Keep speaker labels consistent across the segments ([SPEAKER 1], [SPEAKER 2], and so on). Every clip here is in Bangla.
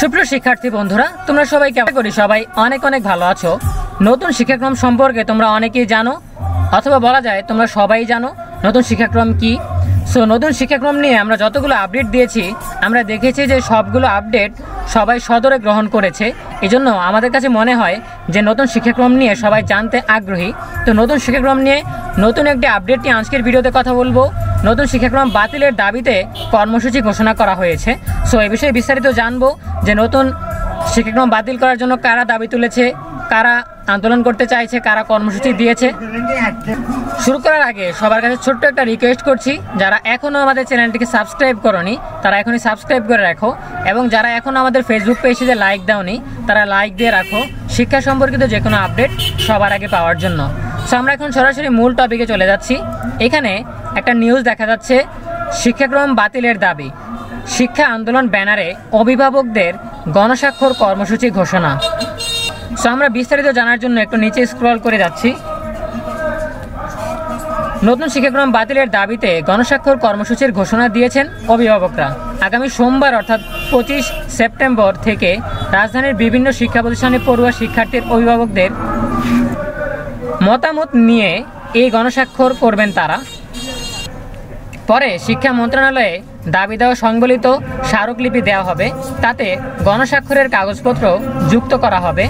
[SPEAKER 1] সুপ্রিয় শিক্ষার্থী বন্ধুরা, তোমরা সবাই কেমন করি? সবাই অনেক অনেক ভালো আছো। নতুন শিক্ষাক্রম সম্পর্কে তোমরা অনেকেই জানো, অথবা বলা যায় তোমরা সবাই জানো নতুন শিক্ষাক্রম কি। নতুন শিক্ষাক্রম নিয়ে আমরা যতগুলো আপডেট দিয়েছি, আমরা দেখেছি যে সবগুলো আপডেট সবাই সদরে গ্রহণ করেছে। এজন্য আমাদের কাছে মনে হয় যে নতুন শিক্ষাক্রম নিয়ে সবাই জানতে আগ্রহী। তো নতুন শিক্ষাক্রম নিয়ে নতুন একটি আপডেট নিয়ে আজকের ভিডিওতে কথা বলবো। নতুন শিক্ষাক্রম বাতিলের দাবিতে কর্মসূচি ঘোষণা করা হয়েছে। এই বিষয়ে বিস্তারিত জানবো যে নতুন শিক্ষাক্রম বাতিল করার জন্য কারা দাবি তুলেছে, কারা আন্দোলন করতে চাইছে, কারা কর্মসূচি দিয়েছে। শুরু করার আগে সবার কাছে ছোট্ট একটা রিকোয়েস্ট করছি, যারা এখনও আমাদের চ্যানেলটিকে সাবস্ক্রাইব করোনি তারা এখনই সাবস্ক্রাইব করে রাখো, এবং যারা এখনও আমাদের ফেসবুক পেজে লাইক দাওনি তারা লাইক দিয়ে রাখো শিক্ষা সম্পর্কিত যে কোনো আপডেট সবার আগে পাওয়ার জন্য। আমরা এখন সরাসরি মূল টপিকে চলে যাচ্ছি। এখানে একটা নিউজ দেখা যাচ্ছে, শিক্ষাক্রম বাতিলের দাবি, শিক্ষা আন্দোলন ব্যানারে অভিভাবকদের গণস্বাক্ষর কর্মসূচি ঘোষণা। আমরা বিস্তারিত জানার জন্য একটু নিচে স্ক্রল করে যাচ্ছি। নতুন শিক্ষাক্রম বাতিলের দাবিতে গণস্বাক্ষর কর্মসূচির ঘোষণা দিয়েছেন অভিভাবকরা। আগামী সোমবার অর্থাৎ 25 সেপ্টেম্বর থেকে রাজধানীর বিভিন্ন শিক্ষা প্রতিষ্ঠানে পড়ুয়া শিক্ষার্থীর অভিভাবকদের মতামত নিয়ে এই গণস্বাক্ষর করবেন তারা। পরে শিক্ষা মন্ত্রণালয়ে দাবি দেওয়া সংবলিত স্মারকলিপি দেওয়া হবে, তাতে গণস্বাক্ষরের কাগজপত্র যুক্ত করা হবে।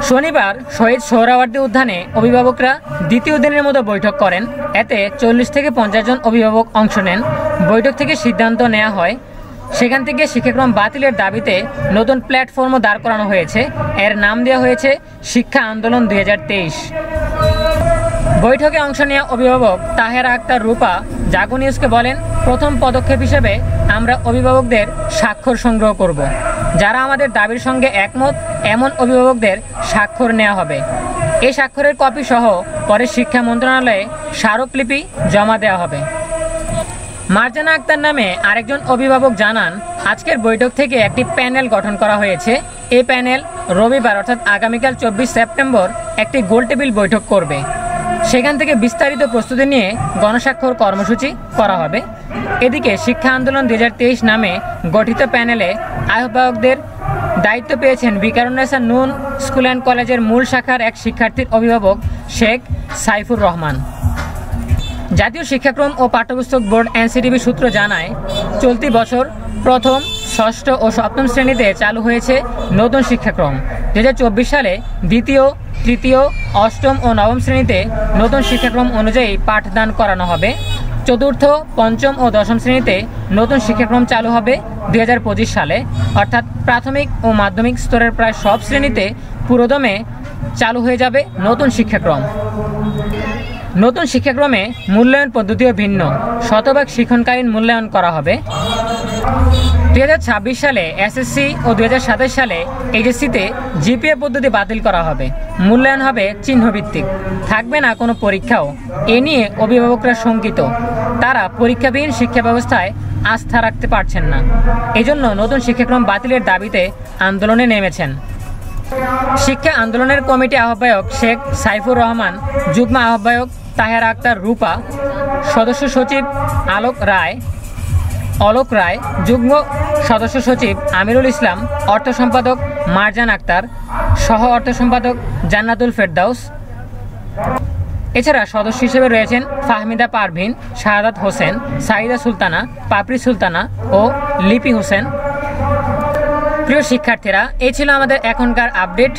[SPEAKER 1] শনিবার শহীদ সোহরাওয়ার্দী উদ্যানে অভিভাবকরা দ্বিতীয় দিনের মতো বৈঠক করেন। এতে 40 থেকে 50 জন অভিভাবক অংশ নেন। বৈঠক থেকে সিদ্ধান্ত নেওয়া হয়, সেখান থেকে শিক্ষাক্রম বাতিলের দাবিতে নতুন প্ল্যাটফর্মও দাঁড় করানো হয়েছে। এর নাম দেওয়া হয়েছে শিক্ষা আন্দোলন 2023। বৈঠকে অংশ নেওয়া অভিভাবক তাহেরা আক্তার রূপা জাগো নিউজকে বলেন, প্রথম পদক্ষেপ হিসেবে আমরা অভিভাবকদের স্বাক্ষর সংগ্রহ করব। যারা আমাদের দাবির সঙ্গে একমত এমন অভিভাবকদের স্বাক্ষর নেওয়া হবে। এই স্বাক্ষরের কপি সহ পরে শিক্ষা মন্ত্রণালয়ে স্মারকলিপি জমা দেওয়া হবে। মার্জানা আক্তার নামে আরেকজন অভিভাবক জানান, আজকের বৈঠক থেকে একটি প্যানেল গঠন করা হয়েছে। এই প্যানেল রবিবার অর্থাৎ আগামীকাল 24 সেপ্টেম্বর একটি গোলটেবিল বৈঠক করবে। সেখান থেকে বিস্তারিত প্রস্তুতি নিয়ে গণস্বাক্ষর কর্মসূচি করা হবে। এদিকে শিক্ষা আন্দোলন 2023 নামে গঠিত প্যানেলে আহ্বায়কদের দায়িত্ব পেয়েছেন বিকারুন্নেসা নূন স্কুল অ্যান্ড কলেজের মূল শাখার এক শিক্ষার্থীর অভিভাবক শেখ সাইফুর রহমান। জাতীয় শিক্ষাক্রম ও পাঠ্যপুস্তক বোর্ড এনসিটিবি সূত্র জানায়, চলতি বছর প্রথম, ষষ্ঠ ও সপ্তম শ্রেণীতে চালু হয়েছে নতুন শিক্ষাক্রম। 2024 সালে দ্বিতীয়, তৃতীয়, অষ্টম ও নবম শ্রেণীতে নতুন শিক্ষাক্রম অনুযায়ী পাঠদান করানো হবে। চতুর্থ, পঞ্চম ও দশম শ্রেণীতে নতুন শিক্ষাক্রম চালু হবে 2025 সালে। অর্থাৎ প্রাথমিক ও মাধ্যমিক স্তরের প্রায় সব শ্রেণীতে পুরোদমে চালু হয়ে যাবে নতুন শিক্ষাক্রম। নতুন শিক্ষাক্রমে মূল্যায়ন পদ্ধতিও ভিন্ন, শতভাগ শিক্ষণকালীন মূল্যায়ন করা হবে। 2026 সালে এসএসসি ও 2027 সালে এইচএসসিতে জিপিএ পদ্ধতি বাতিল করা হবে। মূল্যায়ন হবে চিহ্নভিত্তিক, থাকবে না কোনো পরীক্ষাও। এ নিয়ে অভিভাবকরা শঙ্কিত, তারা পরীক্ষাবিহীন শিক্ষা ব্যবস্থায় আস্থা রাখতে পারছেন না। এজন্য নতুন শিক্ষাক্রম বাতিলের দাবিতে আন্দোলনে নেমেছেন। শিক্ষা আন্দোলনের কমিটি আহ্বায়ক শেখ সাইফুর রহমান, যুগ্ম আহ্বায়ক তাহেরা আক্তার রূপা, সদস্য সচিব অলোক রায়, যুগ্ম সদস্য সচিব আমিরুল ইসলাম, অর্থ সম্পাদক মারজান আক্তার, সহ অর্থ সম্পাদক জান্নাতুল ফেরদাউস। এছাড়া সদস্য হিসেবে রয়েছেন ফাহমিদা পারভিন, শাহাদাত হোসেন, সাইদা সুলতানা, পাপড়ি সুলতানা ও লিপি হোসেন। প্রিয় শিক্ষার্থীরা, এই ছিল আমাদের এখনকার আপডেট।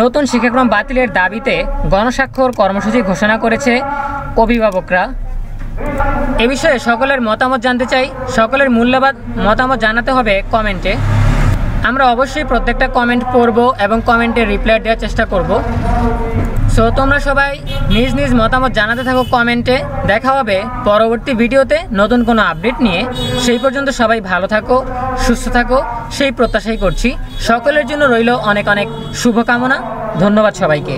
[SPEAKER 1] নতুন শিক্ষাক্রম বাতিলের দাবিতে গণস্বাক্ষর কর্মসূচি ঘোষণা করেছে অভিভাবকরা। এ বিষয়ে সকলের মতামত জানতে চাই। সকলের মূল্যবান মতামত জানাতে হবে কমেন্টে। আমরা অবশ্যই প্রত্যেকটা কমেন্ট পড়ব এবং কমেন্টে রিপ্লাই দেওয়ার চেষ্টা করব। তোমরা সবাই নিজ নিজ মতামত জানাতে থাকো কমেন্টে। দেখা হবে পরবর্তী ভিডিওতে নতুন কোনো আপডেট নিয়ে। সেই পর্যন্ত সবাই ভালো থাকো, সুস্থ থাকো, সেই প্রত্যাশাই করছি। সকলের জন্য রইল অনেক অনেক শুভকামনা। ধন্যবাদ সবাইকে।